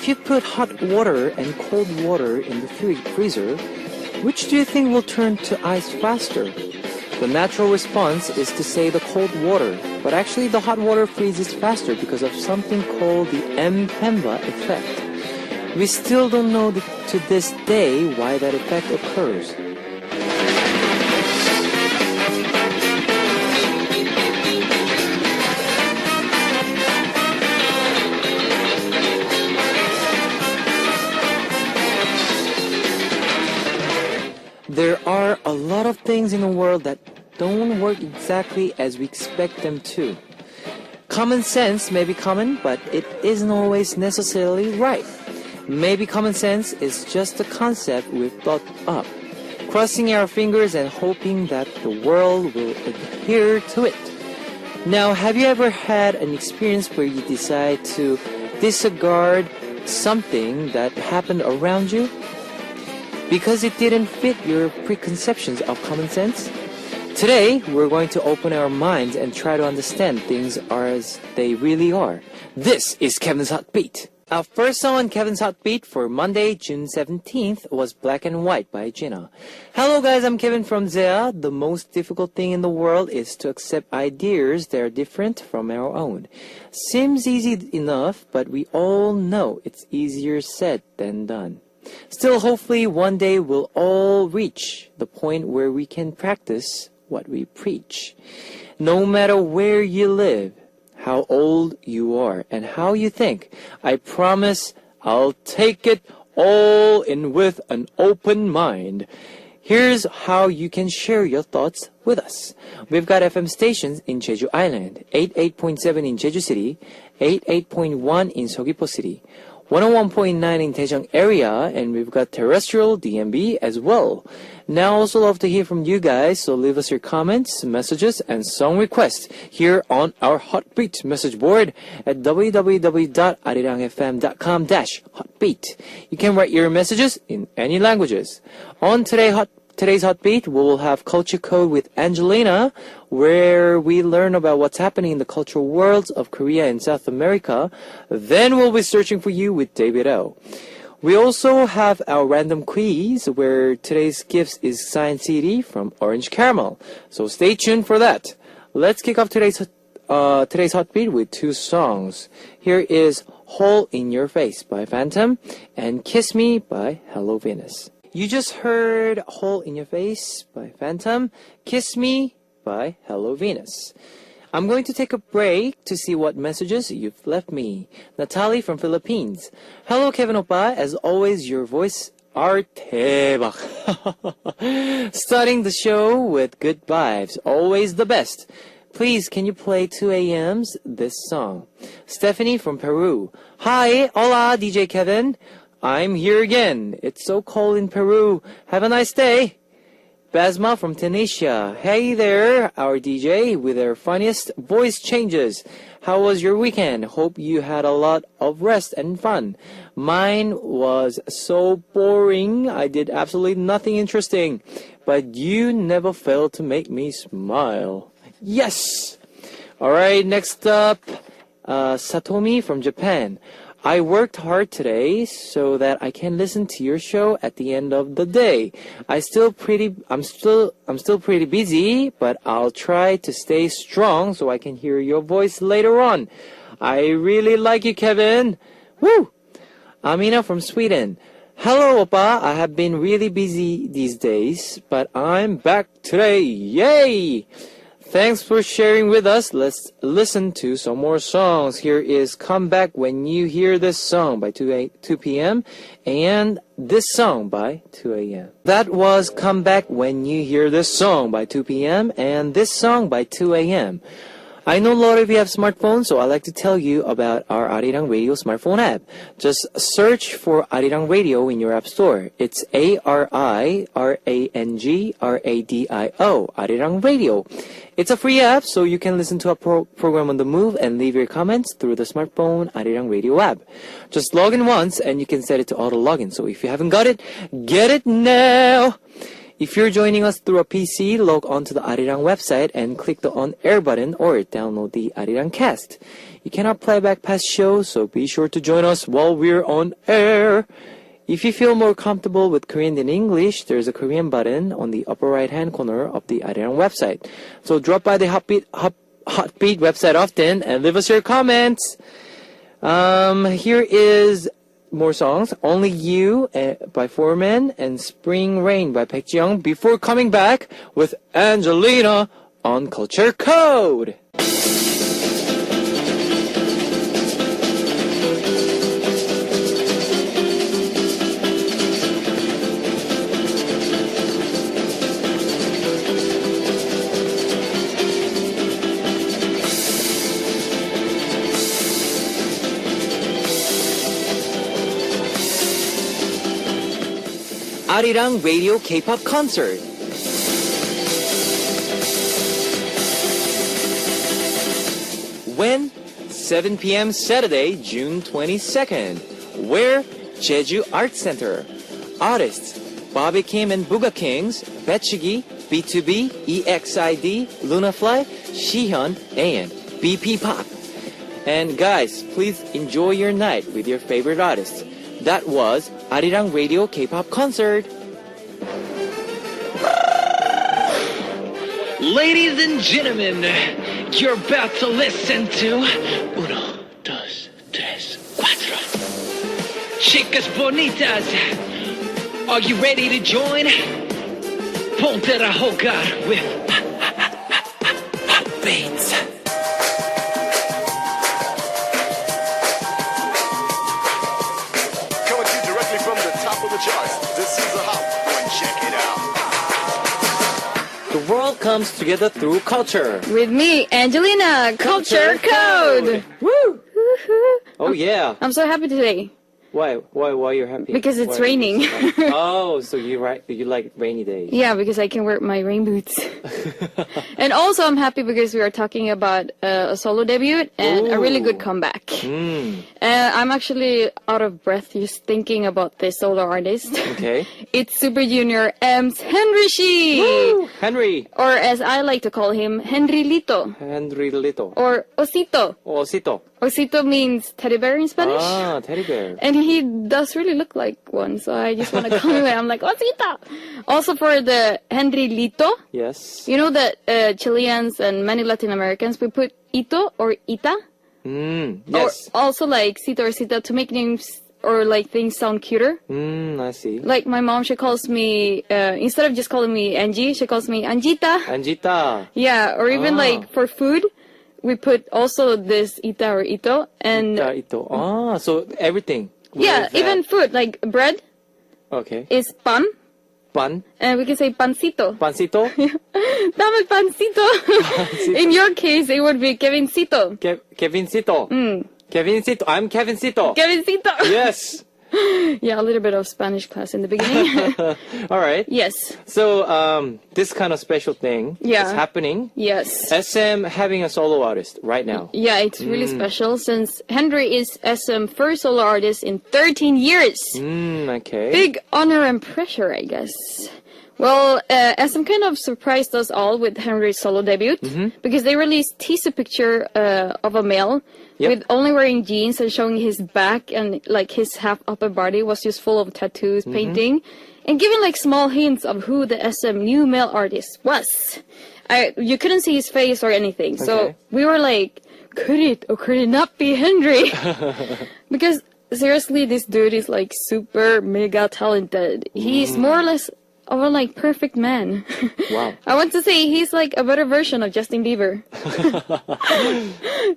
you put hot water and cold water in the freezer, which do you think will turn to ice faster? The natural response is to say the cold water, but actually the hot water freezes faster because of something called the Mpemba effect. We still don't know to this day why that effect occurs. There are a lot of things in the world that don't work exactly as we expect them to. Common sense may be common, but it isn't always necessarily right. Maybe common sense is just a concept we've thought up, crossing our fingers and hoping that the world will adhere to it. Now, have you ever had an experience where you decide to disregard something that happened around you because it didn't fit your preconceptions of common sense? Today, we're going to open our minds and try to understand things as they really are. This is Kevin's Hot Beat. Our first song on Kevin's Hot Beat for Monday, June 17th was Black and White by Gina. Hello guys, I'm Kevin from Zea. The most difficult thing in the world is to accept ideas that are different from our own. Seems easy enough, but we all know it's easier said than done. Still, hopefully one day we'll all reach the point where we can practice what we preach. No matter where you live, how old you are, and how you think, I promise I'll take it all in with an open mind. Here's how you can share your thoughts with us. We've got FM stations in Jeju Island, 88.7 in Jeju City, 88.1 in Seogwipo City, 101.9 in Daejeong area, and we've got terrestrial DMB as well. Now, also love to hear from you guys, so leave us your comments, messages, and song requests here on our Hotbeat message board at www.arirangfm.com/hotbeat. You can write your messages in any languages. On today's Hotbeat, we will have Culture Code with Angelina, where we learn about what's happening in the cultural worlds of Korea and South America. Then we'll be searching for you with David O. We also have our random quiz, where today's gift is signed CD from Orange Caramel. So stay tuned for that. Let's kick off today's Hotbeat with two songs. Here is Hole in Your Face by Phantom and Kiss Me by Hello Venus. You just heard Hole in Your Face by Phantom, Kiss Me by Hello Venus. I'm going to take a break to see what messages you've left me. Natalie from Philippines. Hello Kevin Oppa, as always your voice are 대박. Starting the show with good vibes, always the best. Please, can you play 2 a.m.'s this song? Stephanie from Peru. Hi, hola DJ Kevin. I'm here again. It's so cold in Peru. Have a nice day. Basma from Tunisia. Hey there, our DJ with our funniest voice changes. How was your weekend? Hope you had a lot of rest and fun. Mine was so boring. I did absolutely nothing interesting. But you never failed to make me smile. Yes! Alright, next up, Satomi from Japan. I worked hard today so that I can listen to your show at the end of the day. I'm still pretty busy, but I'll try to stay strong so I can hear your voice later on. I really like you, Kevin. Woo! Amina from Sweden. Hello, Oppa. I have been really busy these days, but I'm back today. Yay! Thanks for sharing with us. Let's listen to some more songs. Here is Come Back When You Hear This Song by 2 p.m. and This Song by 2 a.m. That was Come Back When You Hear This Song by 2 p.m. and This Song by 2 a.m. I know a lot of you have smartphones, so I'd like to tell you about our Arirang Radio smartphone app. Just search for Arirang Radio in your app store. It's ARIRANGRADIO, Arirang Radio. It's a free app, so you can listen to a program on the move and leave your comments through the smartphone Arirang Radio app. Just log in once, and you can set it to auto login. So if you haven't got it, get it now! If you're joining us through a PC, log on to the Arirang website and click the on air button or download the Arirang cast. You cannot play back past shows, so be sure to join us while we're on air. If you feel more comfortable with Korean than English, there's a Korean button on the upper right-hand corner of the Arirang website. So drop by the Hotbeat website often and leave us your comments. Here is more songs. Only You by Foreman and Spring Rain by Baek Ji-young before coming back with Angelina on Culture Code. Arirang Radio K-pop Concert. When? 7 p.m. Saturday, June 22nd. Where? Jeju Art Center. Artists: Bobby Kim and Booga Kings, Betchigi, B2B, EXID, Lunafly, Shihyun, and BP Pop. And guys, please enjoy your night with your favorite artists. That was Arirang Radio K-pop Concert. Ladies and gentlemen, you're about to listen to Uno, Dos, Tres, Cuatro. Chicas bonitas, are you ready to join? Ponte a jugar with Beats. Coming to you directly from the top of the charts. This is a hot one. Check it out. The world comes together through culture. With me, Angelina, Culture Code. Woo! Oh yeah. I'm so happy today Why you're happy? because it's Why- raining. Oh, so you like rainy days. Yeah, because I can wear my rain boots. And also I'm happy because we are talking about a solo debut and a really good Ooh. comeback. Mm, I'm actually out of breath just thinking about this solo artist. okay. It's Super Junior M's Henry Shi. Woo! Henry. Or as I like to call him, Henry Lito. Henry Little. Or Osito. Osito. Osito means teddy bear in Spanish. Ah, teddy bear. And he does really look like one, so I just want to call him. I'm like, Osito. Also for the Henry Lito, Yes. you know that Chileans and many Latin Americans, we put Ito or Ita. Yes. Or also like Sito or Sita to make names or like things sound cuter. I see. Like my mom, she calls me, instead of just calling me Angie, she calls me Anjita. Anjita. Yeah, or even Ah. like for food, we put also this Ita or Ito. And Ito. Ah, so everything. yeah, with even food, like bread Okay. is pan. Pan. And we can say pancito. Pancito. Dame pancito. In your case, it would be Kevincito. Kevincito. Kevincito. I'm Kevincito. Kevincito. Yes. Yeah, a little bit of Spanish class in the beginning. All right. Yes. So, this kind of special thing Yeah. is happening. Yes. SM having a solo artist right now. Yeah, it's really special since Henry is SM first solo artist in 13 years. Okay. Big honor and pressure, I guess. Well, SM kind of surprised us all with Henry's solo debut because they released teaser picture of a male Yep. with only wearing jeans and showing his back and like his half upper body was just full of tattoos, painting, and giving like small hints of who the SM new male artist was. You couldn't see his face or anything, so Okay. we were like, could it or could it not be Henry? Because seriously, this dude is like super mega talented. He's more or less of a like perfect man. Wow. I want to say he's like a better version of Justin Bieber.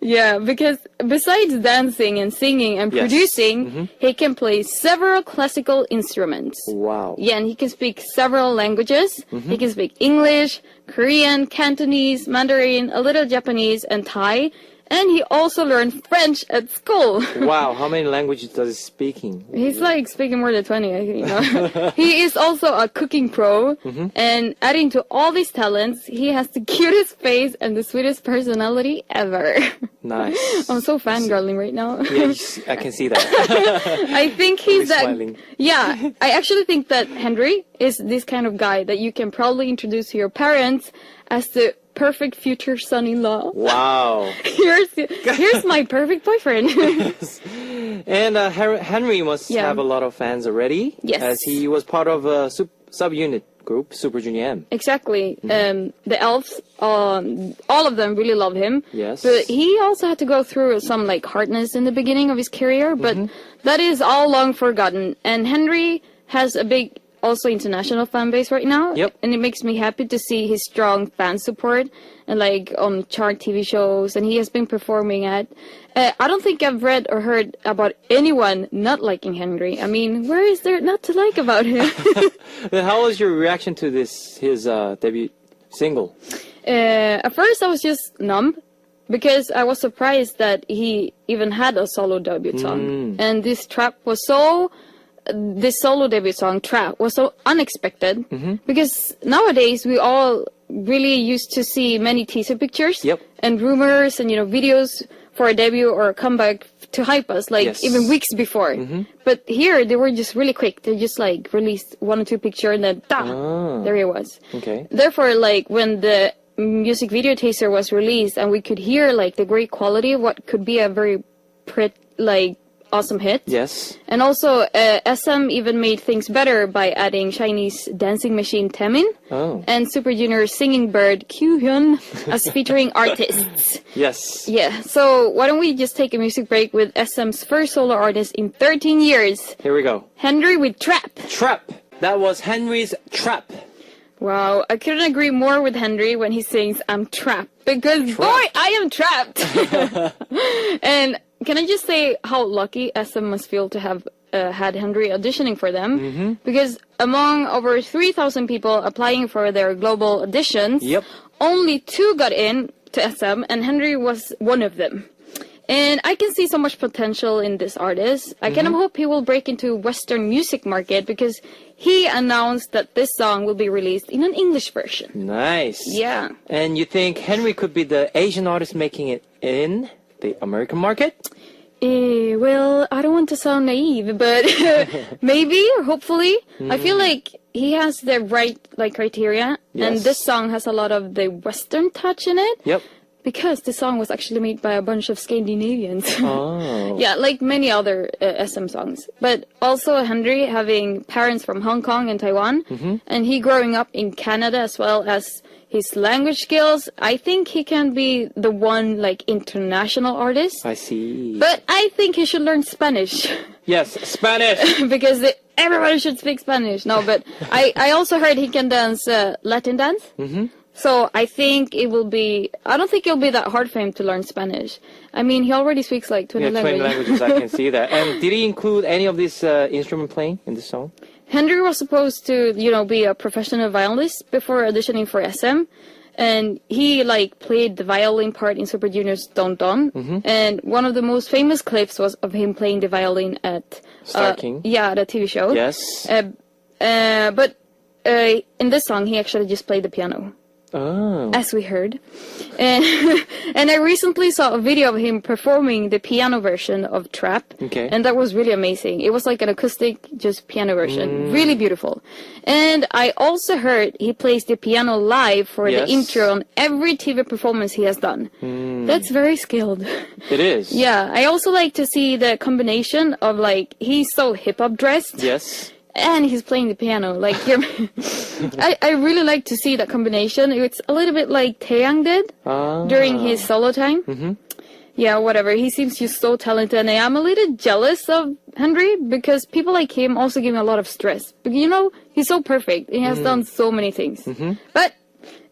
Yeah, because besides dancing and singing and Yes. producing, he can play several classical instruments. Wow. Yeah, and he can speak several languages. He can speak English, Korean, Cantonese, Mandarin, a little Japanese, and Thai. And he also learned French at school. Wow, how many languages does he speaking? He's like speaking more than 20, I think, you know. He is also a cooking pro. And adding to all these talents, he has the cutest face and the sweetest personality ever. Nice. I'm so fangirling right now. Yeah, I can see that. I think he's that. Smiling. Yeah, I actually think that Henry is this kind of guy that you can probably introduce to your parents as the perfect future son-in-law. Wow. Here's my perfect boyfriend. And Henry must Yeah. have a lot of fans already. Yes. As he was part of a subunit group, Super Junior M. Exactly. The elves, all of them really love him. Yes. But he also had to go through some like hardness in the beginning of his career, but that is all long forgotten. And Henry has a big, also international fan base right now. Yep. And it makes me happy to see his strong fan support and like on chart TV shows, and he has been performing at. I don't think I've read or heard about anyone not liking Henry. I mean, where is there not to like about him? Then how was your reaction to his debut single? At first, I was just numb because I was surprised that he even had a solo debut song. And this solo debut song, Trap, was so unexpected because nowadays we all really used to see many teaser pictures Yep. and rumors and, you know, videos for a debut or a comeback to hype us, like Yes. even weeks before. But here, they were just really quick. They just like released 1 or 2 pictures and then, there he was. Okay. Therefore, like when the music video teaser was released and we could hear like the great quality of what could be a very awesome hit. Yes. And also, SM even made things better by adding Chinese dancing machine Taemin Oh. and Super Junior singing bird Kyuhyun as featuring artists. Yes. Yeah, so why don't we just take a music break with SM's first solo artist in 13 years, Here we go. Henry with Trap. Trap. That was Henry's Trap. Wow, I couldn't agree more with Henry when he sings I'm trapped, because boy, I am trapped. And can I just say how lucky SM must feel to have had Henry auditioning for them? Because among over 3,000 people applying for their global auditions, Yep. only 2 got in to SM, and Henry was one of them. And I can see so much potential in this artist. I kind of hope he will break into Western music market, because he announced that this song will be released in an English version. Nice. Yeah. And you think Henry could be the Asian artist making it in the American market? Well, I don't want to sound naive, but maybe or hopefully. I feel like he has the right criteria, and Yes. this song has a lot of the Western touch in it. Yep. Because the song was actually made by a bunch of Scandinavians. Oh. Yeah, like many other SM songs. But also Henry having parents from Hong Kong and Taiwan, and he growing up in Canada, as well as his language skills, I think he can be the one international artist. I see. But I think he should learn Spanish. Yes, Spanish. Because everybody should speak Spanish. No, but I also heard he can dance Latin dance. So I think I don't think it'll be that hard for him to learn Spanish. I mean, he already speaks 20 Yeah, 20 languages, I can see that. And did he include any of this instrument playing in the song? Henry was supposed to, be a professional violinist before auditioning for SM. And he played the violin part in Super Junior's Don Don. And one of the most famous clips was of him playing the violin at Star King. Yeah, the TV show. Yes. But in this song, he actually just played the piano. Oh. As we heard. And I recently saw a video of him performing the piano version of Trap. Okay. And that was really amazing. It was like an acoustic, just piano version. Really beautiful. And I also heard he plays the piano live for Yes. the intro on every TV performance he has done. That's very skilled. It is. Yeah. I also like to see the combination of he's so hip-hop dressed. Yes. And he's playing the piano. I really like to see that combination. It's a little bit like Taeyang did during his solo time. Yeah, whatever. He seems just so talented, and I'm a little jealous of Henry because people like him also give me a lot of stress. But he's so perfect. He has done so many things. But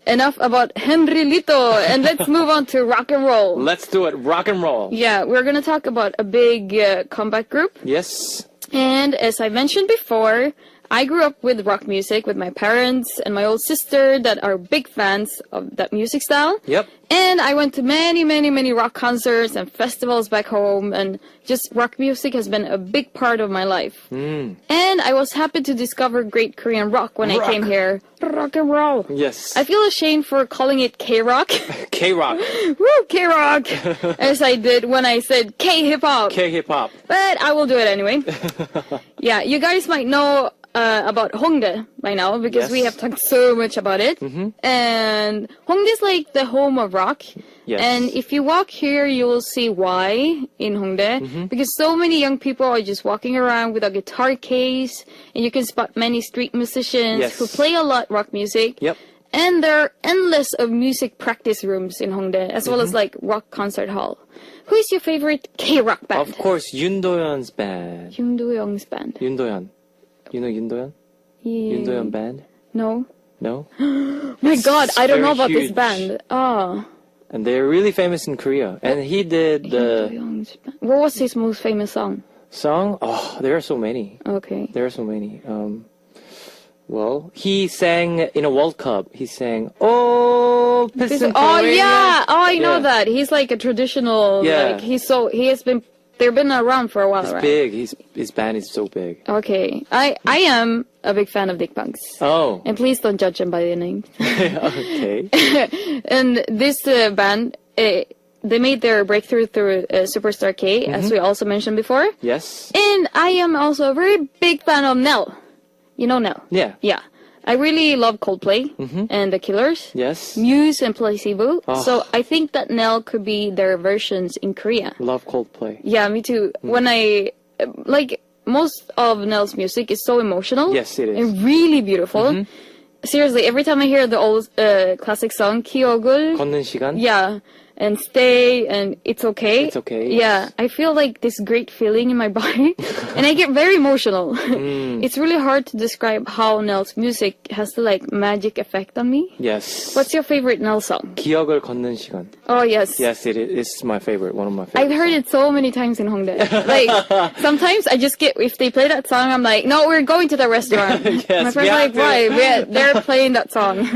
enough about Henrylito, and let's move on to rock and roll. Let's do it. Rock and roll. Yeah, we're gonna talk about a big comeback group. Yes. And as I mentioned before, I grew up with rock music with my parents and my old sister that are big fans of that music style. Yep. And I went to many, many, many rock concerts and festivals back home, and just rock music has been a big part of my life. And I was happy to discover great Korean rock when I came here. Rock and roll. Yes. I feel ashamed for calling it K-rock. K-rock. Woo, K-rock! As I did when I said K-hip-hop. K-hip-hop. But I will do it anyway. Yeah, you guys might know about Hongdae by now because we Yes. have talked so much about it. And Hongdae is like the home of rock. Yes. And if you walk here, you will see why in Hongdae. Because so many young people are just walking around with a guitar case. And you can spot many street musicians Yes. who play a lot rock music. Yep. And there are endless of music practice rooms in Hongdae, as well as like rock concert hall. Who is your favorite K-rock band? Of course, Yoon Do-yeon's band. Yoon Do-young's band. Yoon Do-yeon. You know Yoon Do-yeon? Yoon Do-yeon band? No. No? My God, I don't know very about this huge. band. Oh. And they're really famous in Korea. And he did Yoon the Do-young's band. What was his most famous song? song. Oh, there are so many. Okay. There are so many. Well, he sang in a World Cup. He sang, "Oh, Piston Oh Korea." yeah. Oh, I know Yeah. that. He's like a traditional. Yeah. Like he has been. They've been around for a while, He's right? big. His band is so big. Okay. I am a big fan of Dick Punks. Oh, And please don't judge them by their name. okay. And this band, they made their breakthrough through Superstar K, as we also mentioned before. Yes. And I am also a very big fan of Nell. You know Nell? Yeah. Yeah. I really love Coldplay and The Killers, Yes. Muse and Placebo. Oh. So I think that Nell could be their versions in Korea. Love Coldplay. Yeah, me too. When I, like, most of Nell's music is so emotional. Yes, it is. And really beautiful. Seriously, every time I hear the old classic song, 기억을, 걷는 시간. yeah, and Stay, and It's Okay. It's Okay, Yeah, yes. I feel like this great feeling in my body, and I get very emotional. It's really hard to describe how Nell's music has the, like, magic effect on me. Yes. What's your favorite Nell song? 기억을 걷는 시간. Oh, yes. Yes, it is. It's my favorite. One of my favorites. I've heard it so many times in Hongdae. Like, sometimes I just get, if they play that song, I'm like, no, we're going to the restaurant. Yes, My we friend's have like, to. why? They're playing that song.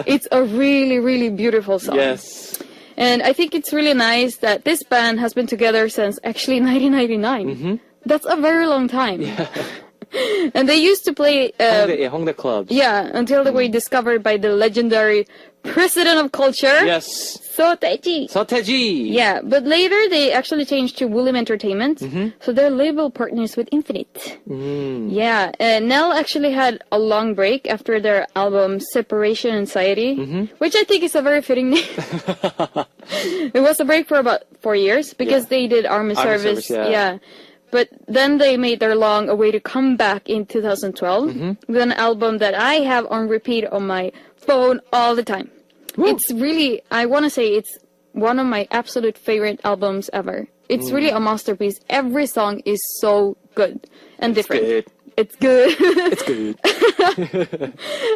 It's a really, really beautiful song. Yes. And I think it's really nice that this band has been together since actually 1999. That's a very long time. And they used to play, Hongdae clubs. yeah, until they were discovered by the legendary president of culture, Yes. So Taiji. 서태지. Yeah, but later they actually changed to William Entertainment, so they're label partners with Infinite. Yeah, Nell actually had a long break after their album Separation Anxiety, which I think is a very fitting name. It was a break for about 4 years because they did Army Service. yeah. But then they made their long-awaited comeback in 2012 with an album that I have on repeat on my phone all the time. It's really, I want to say it's one of my absolute favorite albums ever. It's really a masterpiece. Every song is so good and different. good. It's good. It's good.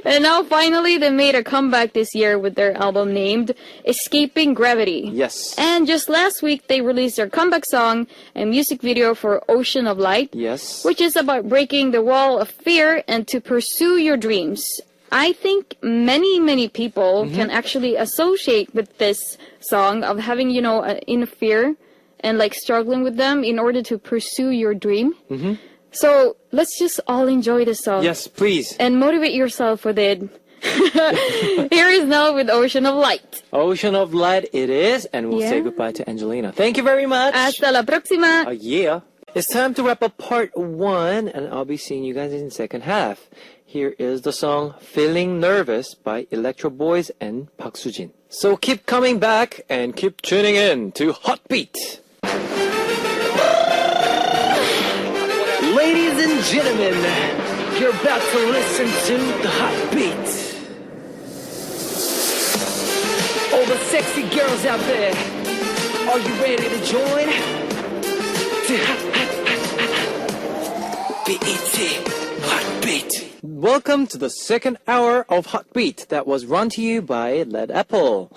And now finally they made a comeback this year with their album named Escaping Gravity. Yes. And just last week they released their comeback song and music video for Ocean of Light, Yes. which is about breaking the wall of fear and to pursue your dreams. I think many people can actually associate with this song of having, you know, inner fear and like struggling with them in order to pursue your dream. So let's just all enjoy this song. Yes, please. And motivate yourself with it. Here is Nell with Ocean of Light. Ocean of Light it is, and we'll say Yeah. goodbye to Angelina. Thank you very much. Hasta la próxima. Yeah. It's time to wrap up part 1, and I'll be seeing you guys in the second half. Here is the song Feeling Nervous by Electro Boys and Park Soo-jin. So keep coming back and keep tuning in to Hot Beat. Ladies and gentlemen, you're about to listen to the Hot Beat. All the sexy girls out there, are you ready to join? To BET, Hot Beat. Welcome to the second hour of Hot Beat that was run to you by Led Apple.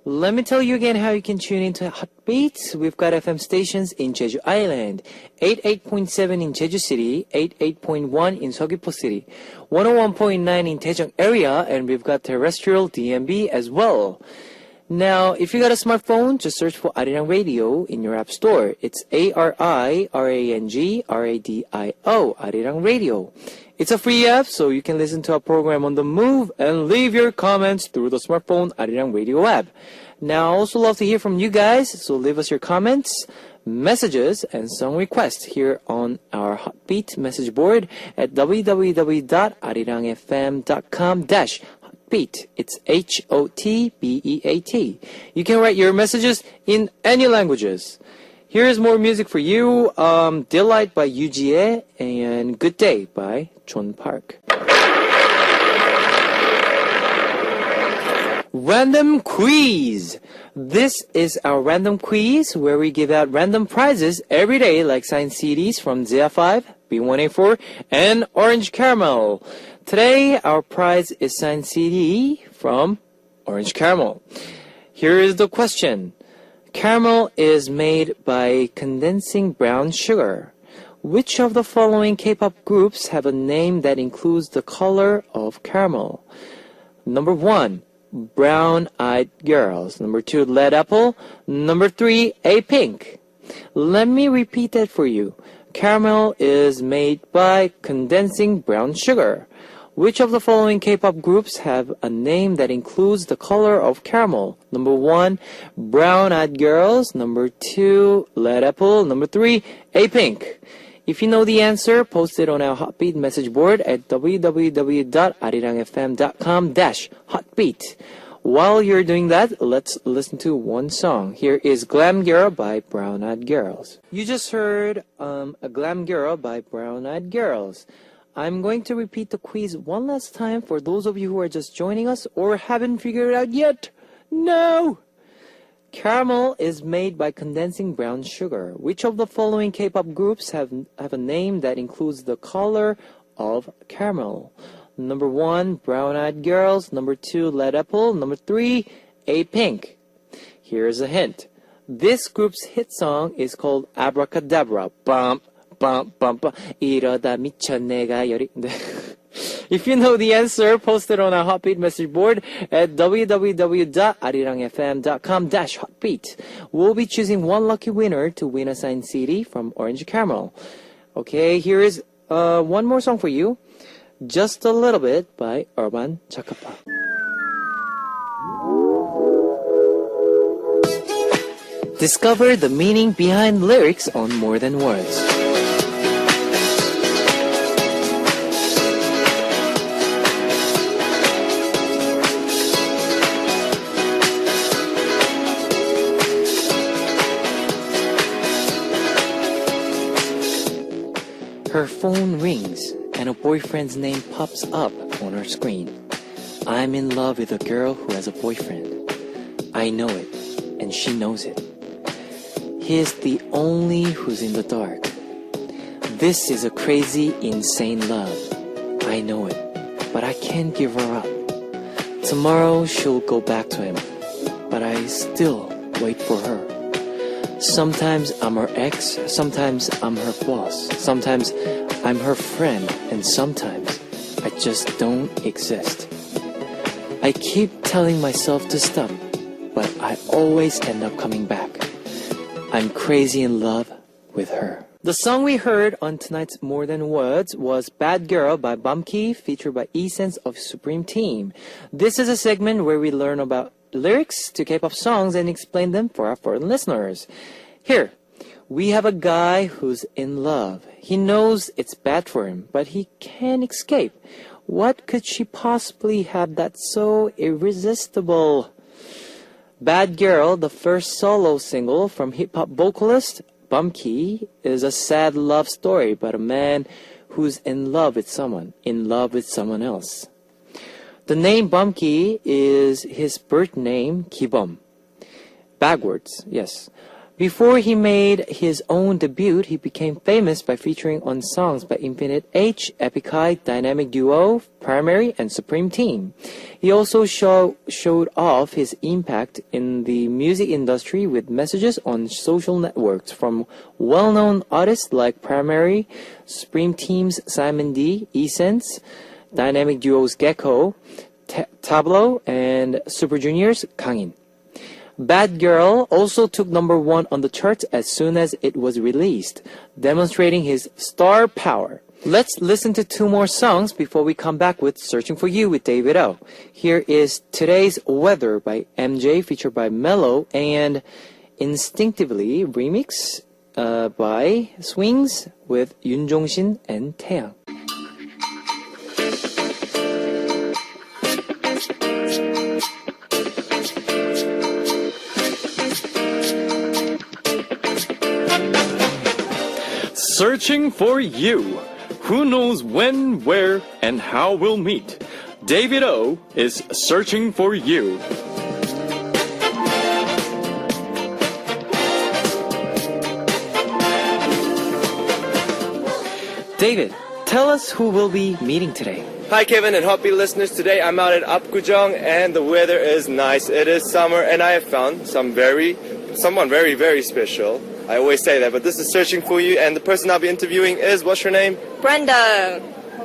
Let me tell you again how you can tune into Heartbeat. We've got FM stations in Jeju Island, 88.7 in Jeju City, 88.1 in Seogwipo City, 101.9 in Daejeong area, and we've got terrestrial DMB as well. Now, if you got a smartphone, just search for Arirang Radio in your app store. It's ARIRANG RADIO, Arirang Radio. It's a free app, so you can listen to our program on the move and leave your comments through the smartphone Arirang Radio app. Now, I also love to hear from you guys, so leave us your comments, messages, and song requests here on our Heartbeat message board at www.arirangfm.com/Heartbeat. It's HOTBEAT. You can write your messages in any languages. Here's more music for you. Delight by UGA and Good Day by John Park. Random quiz. This is our random quiz where we give out random prizes every day like signed CDs from ZIA5, B1A4, and Orange Caramel. Today, our prize is signed CD from Orange Caramel. Here is the question. Caramel is made by condensing brown sugar. Which of the following K-pop groups have a name that includes the color of caramel? Number 1, Brown Eyed Girls. Number 2, Red Apple. Number 3, A-Pink. Let me repeat that for you. Caramel is made by condensing brown sugar. Which of the following K-pop groups have a name that includes the color of caramel? Number 1, Brown Eyed Girls. Number 2, Red Apple. Number 3, A-Pink. If you know the answer, post it on our Heartbeat message board at www.arirangfm.com/Heartbeat. While you're doing that, let's listen to one song. Here is Glam Girl by Brown Eyed Girls. You just heard a Glam Girl by Brown Eyed Girls. I'm going to repeat the quiz one last time for those of you who are just joining us or haven't figured it out yet. No! Caramel is made by condensing brown sugar. Which of the following K-pop groups have a name that includes the color of caramel? Number 1, Brown Eyed Girls. Number 2, Red Apple. Number 3, A-Pink. Here's a hint. This group's hit song is called Abracadabra. Bump. Bump, bump, bump. 이러다 미쳐 내가 열이. If you know the answer, post it on our Heartbeat message board at www.arirangfm.com/Heartbeat. We'll be choosing one lucky winner to win a signed CD from Orange Caramel. Okay, here is one more song for you. Just a Little Bit by Urban Chakapa. Discover the meaning behind lyrics on More Than Words. Her phone rings and a boyfriend's name pops up on her screen. I'm in love with a girl who has a boyfriend. I know it, and she knows it. He is the only who's in the dark. This is a crazy, insane love. I know it, but I can't give her up. Tomorrow she'll go back to him, but I still wait for her. Sometimes I'm her ex, sometimes I'm her boss, sometimes I'm her friend, and sometimes I just don't exist. I keep telling myself to stop, but I always end up coming back. I'm crazy in love with her. The song we heard on tonight's More Than Words was Bad Girl by Bumkey, featured by E-Sense of Supreme Team. This is a segment where we learn about lyrics to K-pop songs and explain them for our foreign listeners. Here, we have a guy who's in love. He knows it's bad for him, but he can't escape. What could she possibly have that's so irresistible? Bad Girl, the first solo single from hip-hop vocalist Bumkey, is a sad love story about a man who's in love with someone else. The name Bumkey is his birth name, Kibum. Backwards, yes. Before he made his own debut, he became famous by featuring on songs by Infinite H, Epic High, Dynamic Duo, Primary, and Supreme Team. He also showed off his impact in the music industry with messages on social networks from well-known artists like Primary, Supreme Team's Simon D, Essence, Dynamic Duo's Gecko, Tableau, and Super Junior's Kangin. Bad Girl also took #1 on the charts as soon as it was released, demonstrating his star power. Let's listen to 2 more songs before we come back with Searching for You with David O. Here is Today's Weather by MJ, featured by Mello, and Instinctively remix by Swings with Yoon Jong-shin and Taeyang. Searching for you. Who knows when, where, and how we'll meet? David O is searching for you. David, tell us who we'll be meeting today. Hi Kevin and Hoppy listeners, today I'm out at Apgujeong and the weather is nice. It is summer and I have found someone very, very special. I always say that, but this is Searching for You and the person I'll be interviewing is, what's your name? Brenda.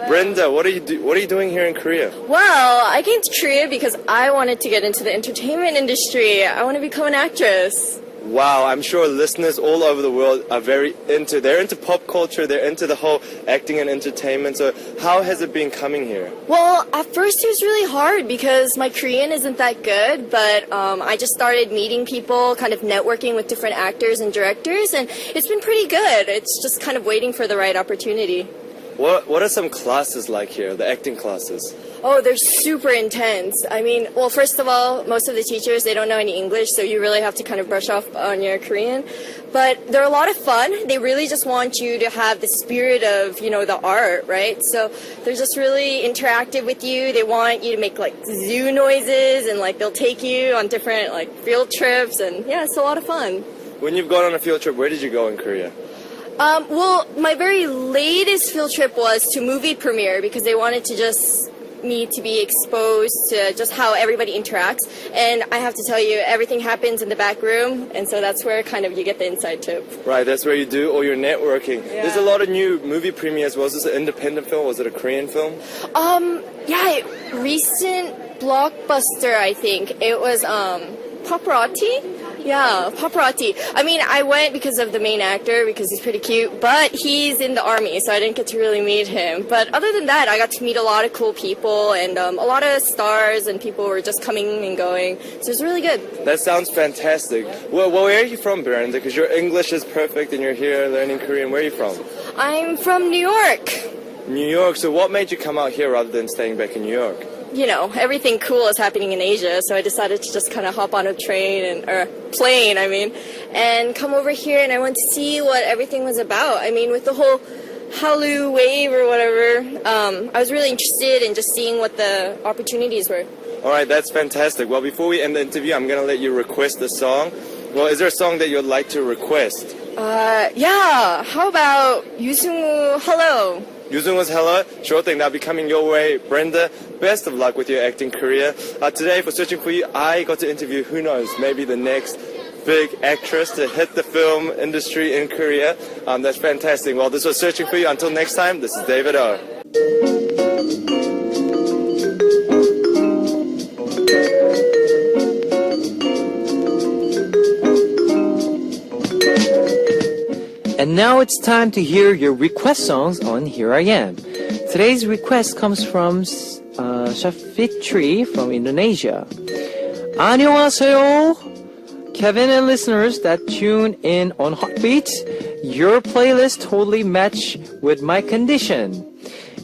Brenda, what are you doing here in Korea? Well, I came to Korea because I wanted to get into the entertainment industry. I want to become an actress. Wow, I'm sure listeners all over the world are they're into pop culture, they're into the whole acting and entertainment. So how has it been coming here? Well, at first it was really hard because my Korean isn't that good, but I just started meeting people, kind of networking with different actors and directors, and it's been pretty good. It's just kind of waiting for the right opportunity. What are some classes like here, the acting classes? Oh, they're super intense. I mean, well, first of all, most of the teachers, they don't know any English, so you really have to kind of brush off on your Korean. But they're a lot of fun. They really just want you to have the spirit of, the art, right? So they're just really interactive with you. They want you to make, zoo noises, and, they'll take you on different, field trips, and, yeah, it's a lot of fun. When you've gone on a field trip, where did you go in Korea? Well, my very latest field trip was to movie premiere because they wanted me to be exposed to just how everybody interacts, and I have to tell you, everything happens in the back room, and so that's where kind of you get the inside tip. Right, that's where you do all your networking. Yeah. There's a lot of new movie premieres. Was this an independent film? Was it a Korean film? Yeah, recent blockbuster, I think. It was Paparazzi. Yeah, Paparazzi. I mean, I went because of the main actor, because he's pretty cute, but he's in the army, so I didn't get to really meet him. But other than that, I got to meet a lot of cool people, and a lot of stars, and people were just coming and going, so it's really good. That sounds fantastic. Well, where are you from, Brenda? Because your English is perfect, and you're here learning Korean. Where are you from? I'm from New York. New York. So what made you come out here rather than staying back in New York? Everything cool is happening in Asia, so I decided to just kind of hop on a plane, and come over here, and I wanted to see what everything was about. I mean, with the whole Hallyu wave or whatever, I was really interested in just seeing what the opportunities were. All right, that's fantastic. Well, before we end the interview, I'm going to let you request a song. Well, is there a song that you'd like to request? Yeah. How about Yusungu Hello? Yusungu's Hello. Sure thing, that'll be coming your way. Brenda, best of luck with your acting career. Today, for Searching for You, I got to interview, who knows, maybe the next big actress to hit the film industry in Korea. That's fantastic. Well, this was Searching for You. Until next time, this is David O. And now it's time to hear your request songs on Here I Am. Today's request comes from Shafitri from Indonesia. 안녕하세요, Kevin and listeners that tune in on Heartbeat. Your playlist totally matched with my condition.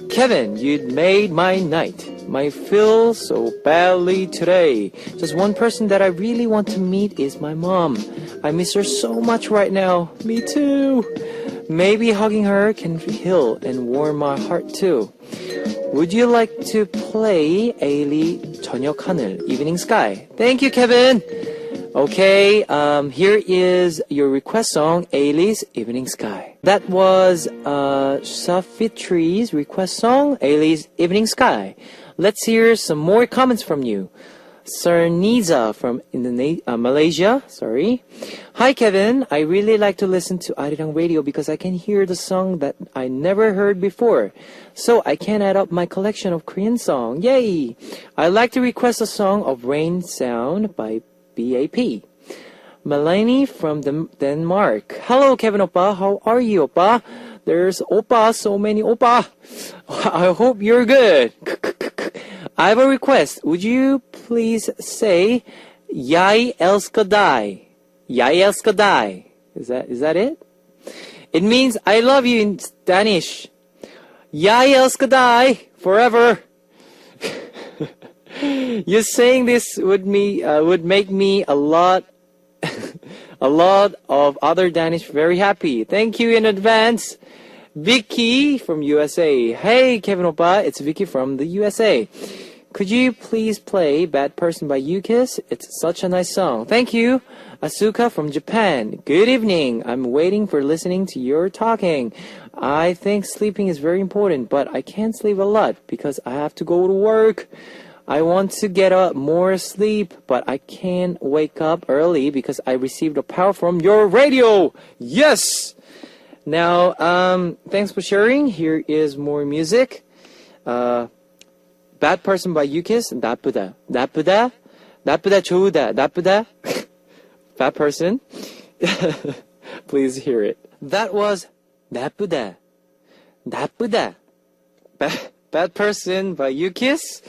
Kevin, you'd made my night. I feel so badly today. Just one person that I really want to meet is my mom. I miss her so much right now. Me too. Maybe hugging her can heal and warm my heart too. Would you like to play Ailey 저녁 하늘, Evening Sky? Thank you, Kevin. Okay, here is your request song, Ailey's Evening Sky. That was Safitri's request song, Ailey's Evening Sky. Let's hear some more comments from you. Sarniza from Malaysia. Sorry. Hi Kevin, I really like to listen to Arirang Radio because I can hear the song that I never heard before. So I can add up my collection of Korean song. Yay! I like to request a song of Rain Sound by BAP. Melanie from Denmark. Hello Kevin Oppa, how are you Oppa? There's Oppa, so many Oppa. I hope you're good. I have a request. Would you please say Jeg elsker deg? Jeg elsker deg. Is that it? It means I love you in Danish. Jeg elsker deg forever. You saying this would make me a lot of other Danish very happy. Thank you in advance. Vicky from USA. Hey Kevin Oppa, it's Vicky from the USA. Could you please play Bad Person by Yukis? It's such a nice song. Thank you. Asuka from Japan. Good evening. I'm waiting for listening to your talking. I think sleeping is very important, but I can't sleep a lot because I have to go to work. I want to get more sleep, but I can't wake up early because I received a power from your radio. Yes! Now, thanks for sharing. Here is more music. Bad Person by Yukis. 나쁘다. 나쁘다. 나쁘다 좋으다. 나쁘다. Bad Person. Please hear it. That was 나쁘다. 나쁘다. Bad Person by Yukis.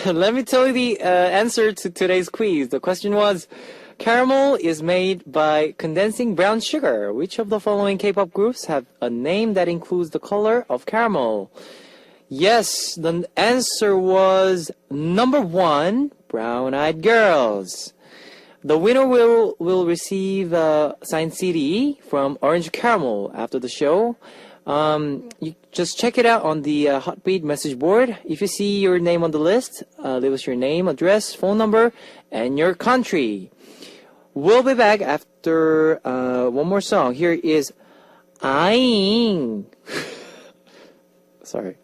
Let me tell you the answer to today's quiz. The question was, caramel is made by condensing brown sugar. Which of the following K-pop groups have a name that includes the color of caramel? Yes, the answer was number 1, Brown Eyed Girls. The winner will receive a signed CD from Orange Caramel after the show. You just check it out on the Hotbeat message board. If you see your name on the list, leave us your name, address, phone number, and your country. We'll be back after one more song. Here is Aing. Sorry.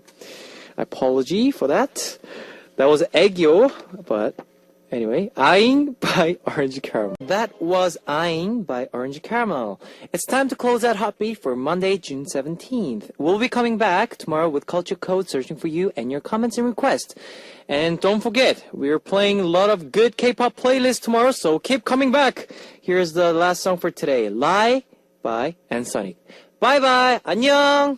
Apology for that. That was Aegyo, but anyway, Aing by Orange Caramel. That was Aing by Orange Caramel. It's time to close out Hotbeat for Monday, June 17th. We'll be coming back tomorrow with Culture Code, searching for you and your comments and requests. And don't forget, we're playing a lot of good K-pop playlists tomorrow, so keep coming back. Here's the last song for today, Lie by Nsonic. Bye bye, 안녕.